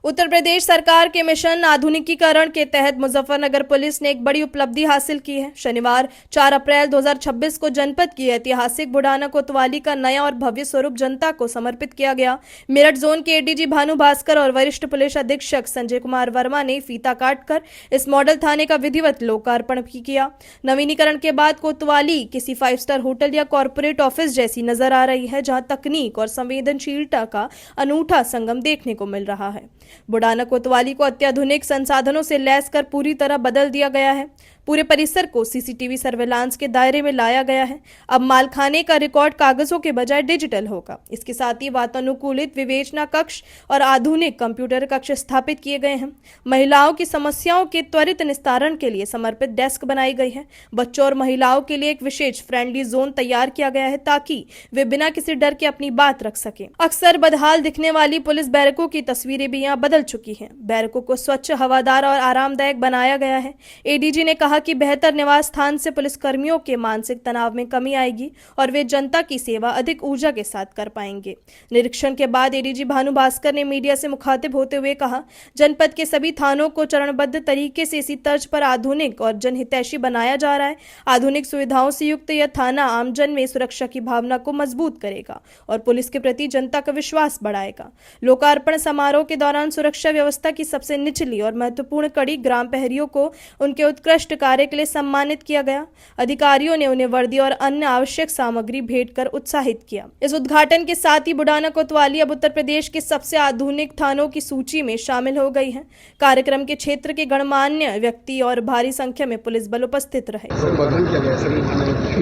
उत्तर प्रदेश सरकार के मिशन आधुनिकीकरण के तहत मुजफ्फरनगर पुलिस ने एक बड़ी उपलब्धि हासिल की है। शनिवार 4 अप्रैल 2026 को जनपद की ऐतिहासिक बुढ़ाना कोतवाली का नया और भव्य स्वरूप जनता को समर्पित किया गया। मेरठ जोन के एडीजी भानु भास्कर और वरिष्ठ पुलिस अधीक्षक संजय कुमार वर्मा ने फीता काटकर इस मॉडल थाने का विधिवत लोकार्पण किया। नवीनीकरण के बाद कोतवाली किसी 5 स्टार होटल या कॉर्पोरेट ऑफिस जैसी नजर आ रही है, जहां तकनीक और संवेदनशीलता का अनूठा संगम देखने को मिल रहा है। बुढ़ाना कोतवाली को अत्याधुनिक संसाधनों से लैस कर पूरी तरह बदल दिया गया है। पूरे परिसर को सीसीटीवी सर्वेलांस के दायरे में लाया गया है। अब मालखाने का रिकॉर्ड कागजों के बजाय डिजिटल होगा। इसके साथ ही वातानुकूलित विवेचना कक्ष और आधुनिक कंप्यूटर कक्ष स्थापित किए गए हैं। महिलाओं की समस्याओं के त्वरित निस्तारण के लिए समर्पित डेस्क बनाई गई है। बच्चों और महिलाओं के लिए एक विशेष फ्रेंडली जोन तैयार किया गया है, ताकि वे बिना किसी डर के अपनी बात रख सकें। अक्सर बदहाल दिखने वाली पुलिस बैरकों की तस्वीरें भी यहाँ बदल चुकी हैं। बैरकों को स्वच्छ, हवादार और आरामदायक बनाया गया है। एडीजी ने कहा कि बेहतर निवास स्थान से पुलिसकर्मियों के मानसिक तनाव में कमी आएगी और वे जनता की सेवा अधिक ऊर्जा के साथ कर पाएंगे। निरीक्षण के बाद एडीजी भानु भास्कर ने मीडिया से मुखातिब होते हुए कहा, जनपद के सभी थानों को चरणबद्ध तरीके से इसी तर्ज पर आधुनिक और जनहितैषी बनाया जा रहा है। आधुनिक सुविधाओं से युक्त यह थाना आमजन में सुरक्षा की भावना को मजबूत करेगा और पुलिस के प्रति जनता का विश्वास बढ़ाएगा। लोकार्पण समारोह के दौरान सुरक्षा व्यवस्था की सबसे निचली और महत्वपूर्ण कड़ी ग्राम प्रहरियों को उनके उत्कृष्ट कार्य के लिए सम्मानित किया गया। अधिकारियों ने उन्हें वर्दी और अन्य आवश्यक सामग्री भेंट कर उत्साहित किया। इस उद्घाटन के साथ ही बुढ़ाना कोतवाली अब उत्तर प्रदेश के सबसे आधुनिक थानों की सूची में शामिल हो गई है। कार्यक्रम के क्षेत्र के गणमान्य व्यक्ति और भारी संख्या में पुलिस बल उपस्थित रहे।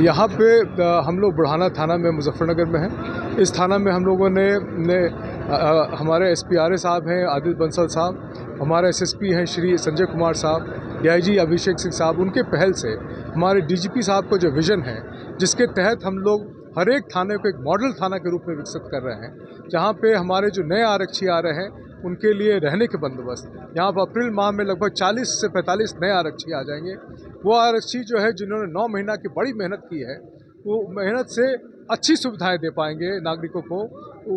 यहाँ पे हम लोग बुढ़ाना थाना में मुजफ्फरनगर में हैं। इस थाना में हम लोगों ने हमारे SPRA साहब हैं आदित्य बंसल साहब, हमारे SSP हैं श्री संजय कुमार साहब, DIG अभिषेक सिंह साहब, उनके पहल से हमारे DGP साहब को जो विज़न है, जिसके तहत हम लोग हर एक थाने को एक मॉडल थाना के रूप में विकसित कर रहे हैं, जहाँ पे हमारे जो नए आरक्षी आ रहे हैं उनके लिए रहने के बंदोबस्त, यहाँ पर अप्रैल माह में लगभग 40 से 45 नए आरक्षी आ जाएंगे। वो आरक्षी जो है जिन्होंने 9 महीना की बड़ी मेहनत की है, वो मेहनत से अच्छी सुविधाएं दे पाएंगे नागरिकों को,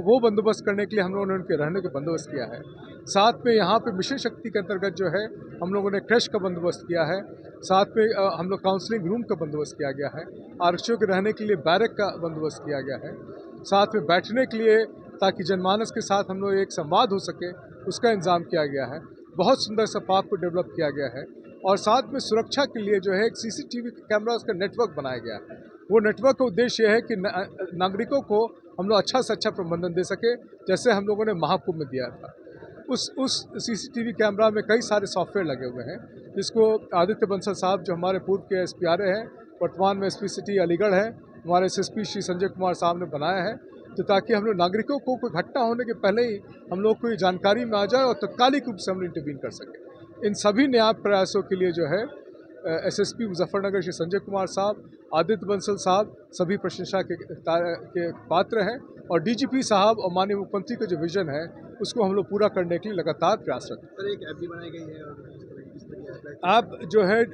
वो बंदोबस्त करने के लिए हम लोगों ने उनके रहने का बंदोबस्त किया है। साथ में यहाँ पे मिशन शक्ति के अंतर्गत जो है हम लोगों ने क्रैश का बंदोबस्त किया है। साथ में हम लोग काउंसलिंग रूम का बंदोबस्त किया गया है। आरक्षियों के रहने के लिए बैरक का बंदोबस्त किया गया है। साथ में बैठने के लिए, ताकि जनमानस के साथ हम लोग एक संवाद हो सके, उसका इंतज़ाम किया गया है। बहुत सुंदर सा पार्क को डेवलप किया गया है। और साथ में सुरक्षा के लिए जो है एक CCTV कैमरा का नेटवर्क बनाया गया है। वो नेटवर्क का उद्देश्य है कि नागरिकों को हम लोग अच्छा से अच्छा प्रबंधन दे सके, जैसे हम लोगों ने महाकुंभ में दिया था। उस CCTV कैमरा में कई सारे सॉफ्टवेयर लगे हुए हैं, जिसको आदित्य बंसल साहब जो हमारे पूर्व के SPRA हैं, वर्तमान में SP सिटी अलीगढ़ है, हमारे SSP श्री संजय कुमार साहब ने बनाया है, तो ताकि हम लोग नागरिकों को कोई घटना होने के पहले ही हम लोग को ये जानकारी में आ जाए और तत्कालिक रूप से हम इंटरवीन कर सकें। इन सभी नया प्रयासों के लिए जो है SSP मुजफ्फरनगर श्री संजय कुमार साहब, आदित्य बंसल साहब सभी प्रशंसा के पात्र हैं। और DGP साहब और माननीय मुख्यमंत्री का जो विजन है, उसको हम लोग पूरा करने के लिए लगातार प्रयासरत हैं। सर, एक ऐप भी बनाई गई है और ऐप जो है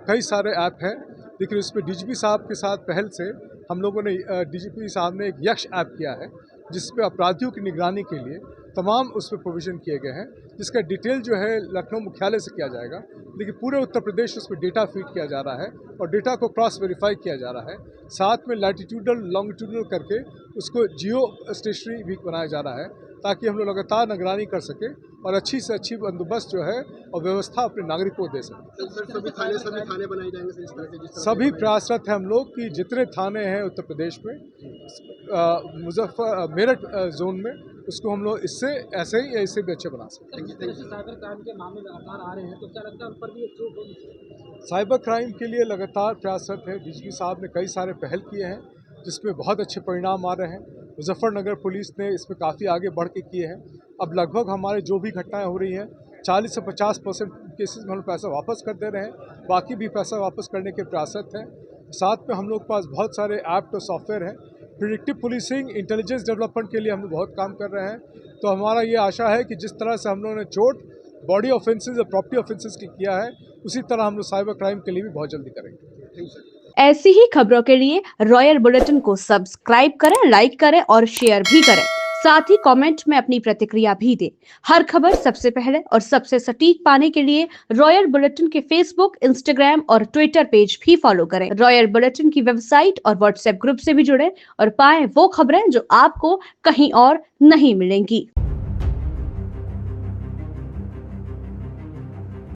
कई सारे ऐप हैं, लेकिन उसमें DGP साहब के साथ पहल से हम लोगों ने DGP साहब ने एक यक्ष ऐप किया है, जिसपे अपराधियों की निगरानी के लिए तमाम उस पर प्रोविज़न किए गए हैं, जिसका डिटेल जो है लखनऊ मुख्यालय से किया जाएगा, लेकिन पूरे उत्तर प्रदेश उस पर डेटा फीड किया जा रहा है और डेटा को क्रॉस वेरीफाई किया जा रहा है। साथ में लैटिट्यूडल लॉन्गिट्यूडल करके उसको जियो स्टेशनरी भी बनाया जा रहा है, ताकि हम लोग लगातार निगरानी कर सकें और अच्छी से अच्छी बंदोबस्त जो है और व्यवस्था अपने नागरिकों को दे सकें। सभी थाने बनाए जाएंगे सर, इस तरह से सभी प्रयासरत हैं हम लोग कि जितने थाने हैं उत्तर प्रदेश में, मेरठ जोन में, उसको हम लोग इससे ऐसे ही या इससे भी अच्छे बना सकते हैं। साइबर क्राइम के मामले लगातार आ रहे हैं, तो क्या लगता है उन पर भी एक चूक होगी? साइबर क्राइम के लिए लगातार प्रयासरत है। DGP साहब ने कई सारे पहल किए हैं, जिसमें बहुत अच्छे परिणाम आ रहे हैं। मुजफ्फरनगर पुलिस ने इसमें काफ़ी आगे बढ़ के किए हैं। अब लगभग हमारे जो भी घटनाएं हो रही हैं, 40 से 50% केसेस में हम पैसा वापस कर दे रहे हैं, बाकी भी पैसा वापस करने के प्रयासरत हैं। साथ में हम लोग के पास बहुत सारे ऐप और सॉफ्टवेयर हैं। प्रिडिक्टिव पुलिसिंग, इंटेलिजेंस डेवलपमेंट के लिए हम लोग बहुत काम कर रहे हैं। तो हमारा ये आशा है कि जिस तरह से हम लोगों ने चोट, बॉडी ऑफेंसेस और प्रॉपर्टी ऑफेंसेस की किया है, उसी तरह हम लोग साइबर क्राइम के लिए भी बहुत जल्दी करेंगे। ऐसी ही खबरों के लिए रॉयल बुलेटिन को सब्सक्राइब करें, लाइक करें और शेयर भी करें। साथ ही कमेंट में अपनी प्रतिक्रिया भी दें। हर खबर सबसे पहले और सबसे सटीक पाने के लिए रॉयल बुलेटिन के फेसबुक, इंस्टाग्राम और ट्विटर पेज भी फॉलो करें। रॉयल बुलेटिन की वेबसाइट और व्हाट्सएप ग्रुप से भी जुड़े और पाएं वो खबरें जो आपको कहीं और नहीं मिलेंगी।